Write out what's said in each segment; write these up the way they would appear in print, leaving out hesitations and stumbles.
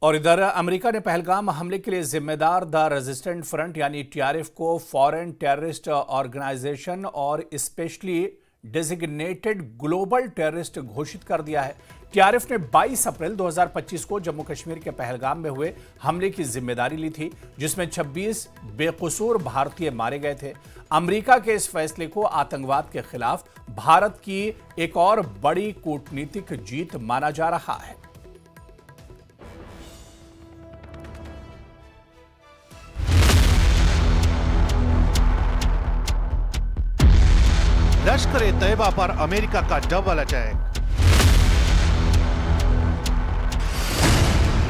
और इधर अमेरिका ने पहलगाम हमले के लिए जिम्मेदार द रेजिस्टेंट फ्रंट यानी टीआरएफ को फॉरेन टेररिस्ट ऑर्गेनाइजेशन और स्पेशली डेजिग्नेटेड ग्लोबल टेररिस्ट घोषित कर दिया है। टीआरएफ ने 22 अप्रैल 2025 को जम्मू कश्मीर के पहलगाम में हुए हमले की जिम्मेदारी ली थी, जिसमें 26 बेकसूर भारतीय मारे गए थे। अमेरिका के इस फैसले को आतंकवाद के खिलाफ भारत की एक और बड़ी कूटनीतिक जीत माना जा रहा है। लश्कर-ए-तैयबा पर अमेरिका का डबल अटैक।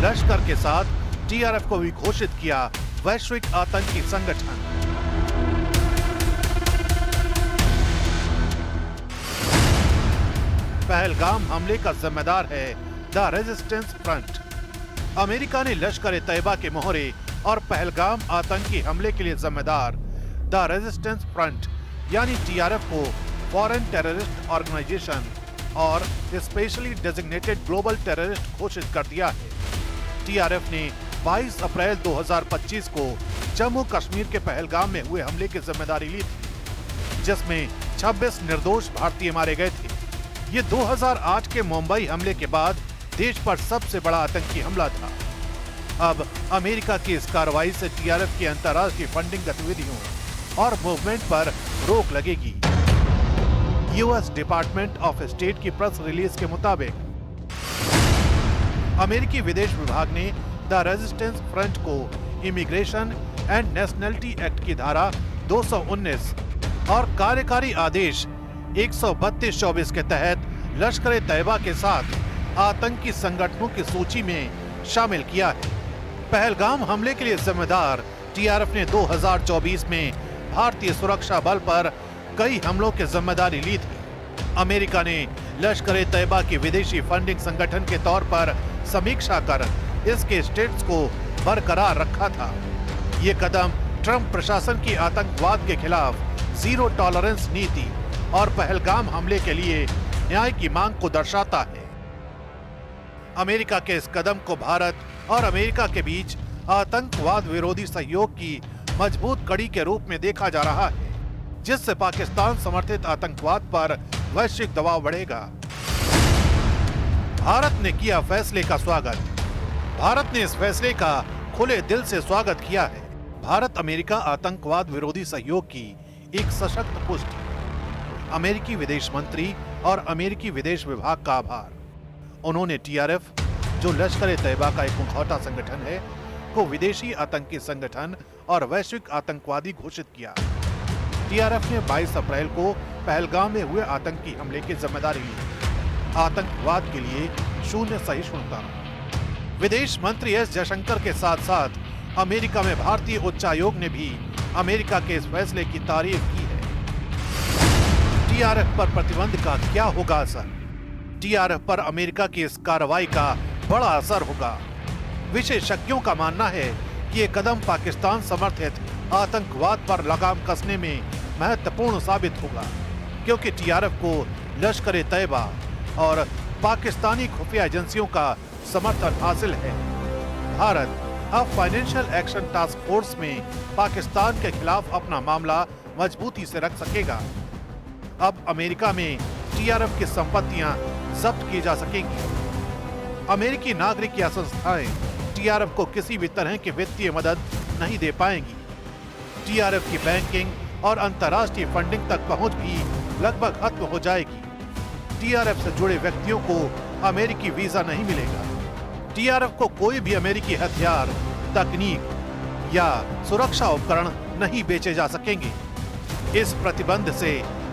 लश्कर के साथ टीआरएफ को भी घोषित किया वैश्विक आतंकी संगठन। पहलगाम हमले का जिम्मेदार है द रेजिस्टेंस फ्रंट। अमेरिका ने लश्कर-ए-तैयबा के मोहरे और पहलगाम आतंकी हमले के लिए जिम्मेदार द रेजिस्टेंस फ्रंट यानी टीआरएफ को फॉरेन टेररिस्ट ऑर्गेनाइजेशन और स्पेशली डेजिग्नेटेड ग्लोबल टेररिस्ट घोषित कर दिया है। टीआरएफ ने 22 अप्रैल 2025 को जम्मू कश्मीर के पहलगाम में हुए हमले की जिम्मेदारी ली थी, जिसमें 26 निर्दोष भारतीय मारे गए थे। ये 2008 के मुंबई हमले के बाद देश पर सबसे बड़ा आतंकी हमला था। अब अमेरिका की इस कार्रवाई से टीआरएफ की अंतर्राष्ट्रीय फंडिंग गतिविधियों और मूवमेंट पर रोक लगेगी। यूएस डिपार्टमेंट ऑफ स्टेट की प्रेस रिलीज के मुताबिक अमेरिकी विदेश विभाग ने द रेजिस्टेंस फ्रंट को इमिग्रेशन एंड नेशनलिटी एक्ट की धारा 219 और कार्यकारी आदेश 132-24 के तहत लश्कर-ए-तैयबा के साथ आतंकी संगठनों की सूची में शामिल किया है। पहलगाम हमले के लिए जिम्मेदार टीआरएफ ने 2024 में भारतीय सुरक्षा बल पर कई हमलों की जिम्मेदारी ली थी। अमेरिका ने लश्कर-ए-तैयबा की विदेशी फंडिंग संगठन के तौर पर समीक्षा कर इसके स्टेट्स को बरकरार रखा था। ये कदम ट्रंप प्रशासन की आतंकवाद के खिलाफ जीरो टॉलरेंस नीति और पहलगाम हमले के लिए न्याय की मांग को दर्शाता है। अमेरिका के इस कदम को भारत और अमेरिका के बीच आतंकवाद विरोधी सहयोग की मजबूत कड़ी के रूप में देखा जा रहा है, जिससे पाकिस्तान समर्थित आतंकवाद पर वैश्विक दबाव बढ़ेगा। भारत ने किया फैसले का स्वागत। भारत ने इस फैसले का खुले दिल से स्वागत किया है। भारत अमेरिका आतंकवाद विरोधी सहयोग की एक सशक्त पुष्टि। अमेरिकी विदेश मंत्री और अमेरिकी विदेश विभाग का आभार। उन्होंने टीआरएफ, जो लश्कर-ए-तैयबा का एक मुखौटा संगठन है, को विदेशी आतंकी संगठन और वैश्विक आतंकवादी घोषित किया। टीआरएफ ने 22 अप्रैल को पहलगाम में हुए आतंकी हमले की जिम्मेदारी ली। आतंकवाद के लिए शून्य सहिष्णुता। विदेश मंत्री एस जयशंकर के साथ साथ अमेरिका में भारतीय उच्चायोग ने भी अमेरिका के इस फैसले की तारीफ की है। टीआरएफ पर प्रतिबंध का क्या होगा असर? टीआरएफ पर अमेरिका की इस कार्रवाई का बड़ा असर होगा। विशेषज्ञों का मानना है कि ये कदम पाकिस्तान समर्थित आतंकवाद पर लगाम कसने में महत्वपूर्ण साबित होगा, क्योंकि टीआरएफ को लश्कर-ए-तैयबा और पाकिस्तानी खुफिया एजेंसियों का समर्थन हासिल है। भारत अब फाइनेंशियल एक्शन टास्क फोर्स में पाकिस्तान के खिलाफ अपना मामला मजबूती से रख सकेगा। अब अमेरिका में टीआरएफ की संपत्तियां जब्त की जा सकेंगी। अमेरिकी नागरिक या संस्थाएं टीआरएफ को किसी भी तरह की वित्तीय मदद नहीं दे पाएंगी। टीआरएफ की बैंकिंग और अंतर्राष्ट्रीय फंडिंग तक पहुंच भी लगभग खत्म हो जाएगी। टीआरएफ से जुड़े व्यक्तियों को अमेरिकी वीजा नहीं मिलेगा। टीआरएफ को कोई भी अमेरिकी हथियार, तकनीक या सुरक्षा उपकरण नहीं बेचे जा सकेंगे। इस प्रतिबंध से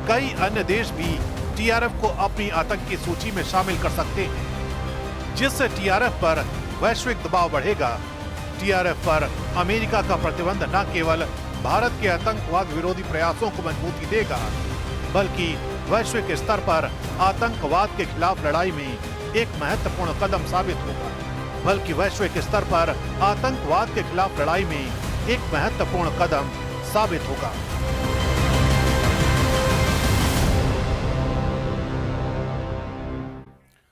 कई अन्य देश भी टीआरएफ को अपनी आतंकी सूची में शामिल कर सकते हैं, जिससे टीआरएफ पर वैश्विक दबाव बढ़ेगा। टीआरएफ पर अमेरिका का प्रतिबंध न केवल भारत के आतंकवाद विरोधी प्रयासों को मजबूती देगा, बल्कि वैश्विक स्तर पर आतंकवाद के खिलाफ लड़ाई में एक महत्वपूर्ण कदम साबित होगा। बल्कि वैश्विक स्तर पर आतंकवाद के खिलाफ लड़ाई में एक महत्वपूर्ण कदम साबित होगा।